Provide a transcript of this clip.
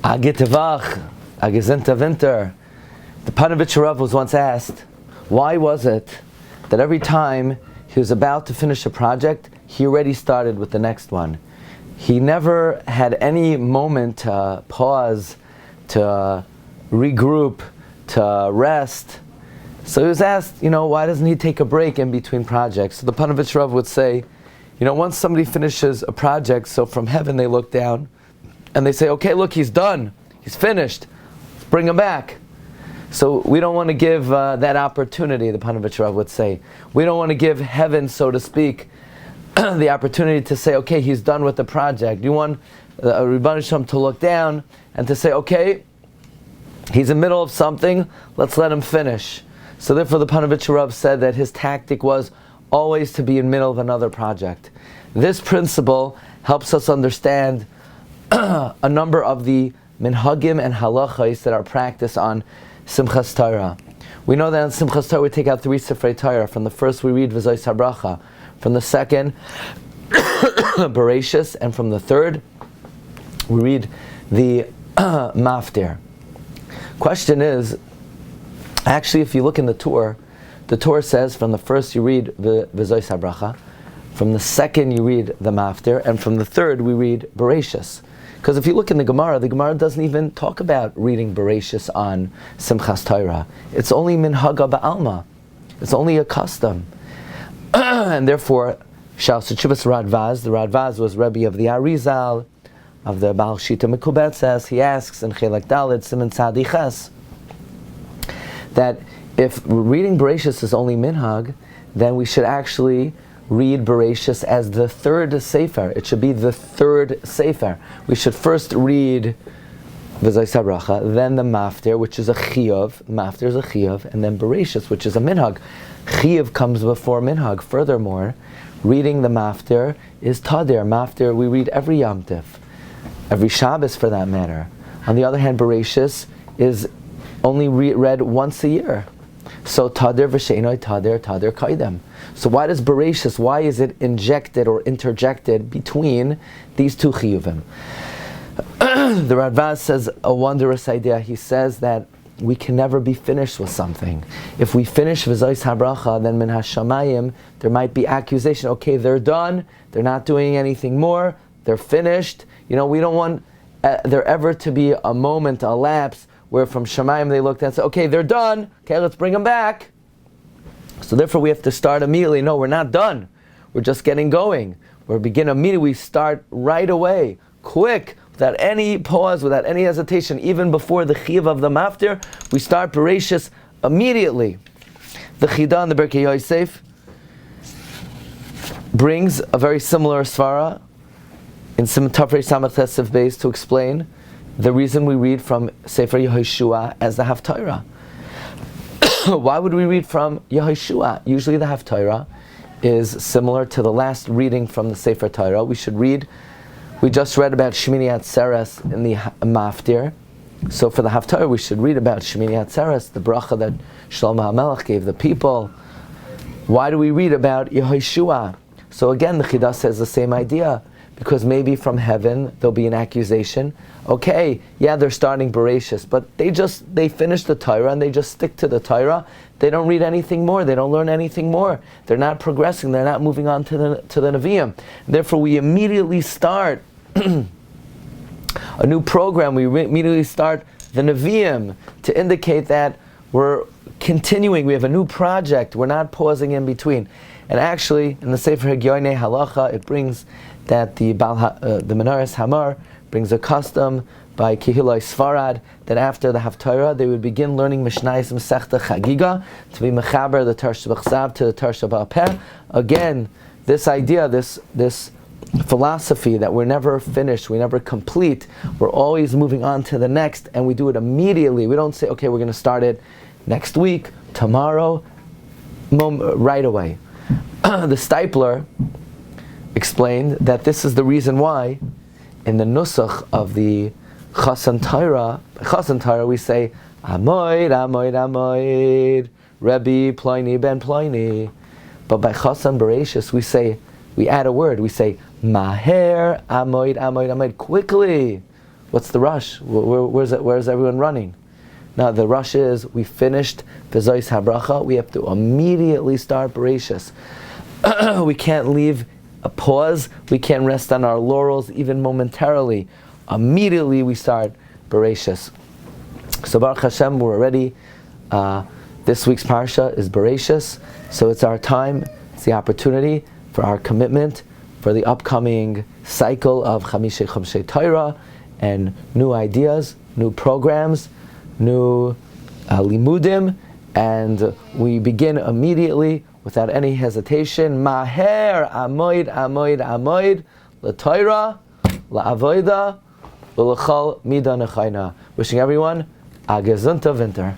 Agitevach, Agezinta Winter. The Panovich Rav was once asked, why was it that every time he was about to finish a project, he already started with the next one? He never had any moment to pause, to regroup, to rest. So he was asked, why doesn't he take a break in between projects? So the Panovich Rav would say, once somebody finishes a project, so from heaven they look down, and they say, okay, look, he's done. He's finished. Let's bring him back. So we don't want to give that opportunity, the Panovich Rav would say. We don't want to give heaven, so to speak, the opportunity to say, okay, he's done with the project. You want Rebbeinu Shalom to look down and to say, okay, he's in the middle of something, let's let him finish. So therefore the Panovich Rav said that his tactic was always to be in the middle of another project. This principle helps us understand a number of the minhagim and halachos that are practiced on Simchas Torah. We know that on Simchas Torah we take out 3 Sifrei Torah. From the first we read V'zos HaBracha. From the second, Bereishis. And from the third, we read the Maftir. Question is, actually if you look in the Torah says from the first you read V'zos HaBracha. From the second you read the Maftir. And from the third we read Bereishis. Because if you look in the Gemara doesn't even talk about reading Bereishis on Simchas Torah. It's only minhaga ba'alma. It's only a custom. And therefore, Shas Chivas Radvaz, the Radvaz was Rebbe of the Arizal, of the Baal Shita Mekubetzes. He asks in Chelek Daled, Siman Tzadi Ches, that if reading Bereishis is only minhag, then we should actually read Bereishis as the third sefer. It should be the third sefer. We should first read V'zos HaBracha, then the Maftir, which is a chiyuv. Maftir is a chiyuv, and then Bereishis, which is a minhag. Chiyuv comes before minhag. Furthermore, reading the Maftir is tadir. Maftir we read every Yom Tiv, every Shabbos for that matter. On the other hand, Bereishis is only read once a year. So tadir v'sheinoi tadir kaidem. So why does Bereishis, why is it injected or interjected between these two chiyuvim? The Radvaz says a wondrous idea. He says that we can never be finished with something. If we finish V'zos HaBracha, then min hashamayim, there might be accusation. Okay, they're done. They're not doing anything more. They're finished. We don't want there ever to be a moment, a lapse, where from Shamayim they looked and said, okay, they're done. Okay, let's bring them back. So therefore we have to start immediately. No, we're not done. We're just getting going. We're beginning immediately. We start right away, quick, without any pause, without any hesitation. Even before the chiyuv of the maftir, we start Bereishis immediately. The Chida and the Berkei Yosef brings a very similar svara in Siman Tafrei Samach Tesef Beis to explain the reason we read from Sefer Yehoshua as the Haftarah. Why would we read from Yehoshua? Usually the Haftarah is similar to the last reading from the Sefer Torah. We just read about Shmini Atzeres in the Maftir. So for the Haftarah we should read about Shmini Atzeres, the bracha that Shlomo HaMelech gave the people. Why do we read about Yehoshua? So again the Chidah says the same idea. Because maybe from heaven there'll be an accusation. Okay, yeah, they're starting Bereishis, but they finish the Torah and they just stick to the Torah. They don't read anything more. They don't learn anything more. They're not progressing. They're not moving on to the Nevi'im. Therefore, we immediately start a new program. We immediately start the Nevi'im to indicate that we're continuing. We have a new project. We're not pausing in between. And actually, in the Sefer Hagyoinei Halacha, it brings that the Menares Hamar brings a custom by Kehilai Sfarad that after the Haftarah they would begin learning Mishnayos Masechta Chagiga to be mechaber the Tarsha B'Chsav to the Tarsha Ba'al Peh. Again, this idea, this philosophy that we're never finished, we never complete, we're always moving on to the next, and we do it immediately. We don't say, okay, we're going to start it next week, tomorrow, right away. The Stipler explained that this is the reason why in the nusach of the Chasan Torah we say Amoid, Amoid, Amoid, Rebbe Pliny ben Pliny. But by Chasan Bereishis we add a word, we say Maher, Amoid, Amoid, Amoid, quickly, What's the rush? Where's everyone running? Now the rush is, we finished V'zois HaBracha, we have to immediately start Bereishis. We can't leave a pause, we can't rest on our laurels even momentarily. Immediately we start Bereishis. So Baruch Hashem, we're ready. This week's parsha is Bereishis, so it's our time, it's the opportunity for our commitment for the upcoming cycle of Chamishe Chomshei Torah and new ideas, new programs, new limudim, and we begin immediately without any hesitation. Maher amoid amoid amoid l'Torah la'avoda v'l'chol mida nechayna. Wishing everyone a gesunter winter.